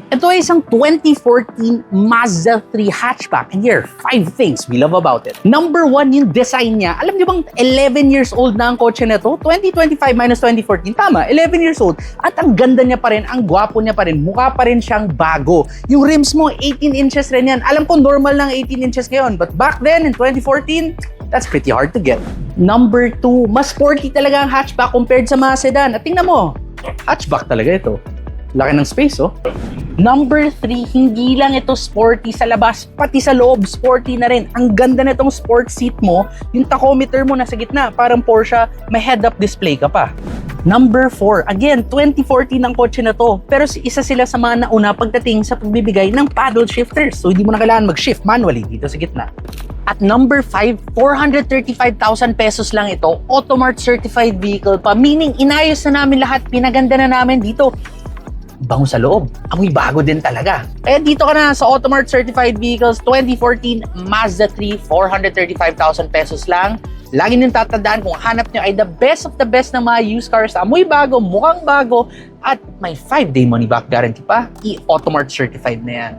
Ito ay isang 2014 Mazda 3 hatchback. And here are 5 things we love about it. Number 1, yung design niya. Alam niyo bang 11 years old na ang kotse na to? 2025 minus 2014. Tama, 11 years old. At ang ganda niya pa rin, ang gwapo niya pa rin. Mukha pa rin siyang bago. Yung rims mo, 18 inches rin yan. Alam ko normal lang 18 inches ngayon. But back then, in 2014, that's pretty hard to get. Number 2, mas sporty talaga ang hatchback compared sa mga sedan. At tingnan mo, hatchback talaga ito. Laki ng space, oh. Number 3, hindi lang ito sporty sa labas, pati sa loob, sporty na rin. Ang ganda na itong sport seat mo, yung tachometer mo nasa gitna, parang Porsche, may head-up display ka pa. Number 4, again, 2014 ang kotse na to, pero isa sila sa mga nauna pagdating sa pagbibigay ng paddle shifters. So hindi mo na kailangan mag-shift manually dito sa gitna. At number 5, 435,000 pesos lang ito, Automart certified vehicle pa, meaning inayos na namin lahat, pinaganda na namin dito. Bango sa loob. Amoy bago din talaga. Kaya dito ka na sa Automart Certified Vehicles 2014 Mazda 3, 435,000 pesos lang. Lagi niyong tatandaan kung hanap niyo ay the best of the best ng mga used cars. Amoy bago, mukhang bago, at may 5-day money back guarantee pa. I-Automart Certified na yan.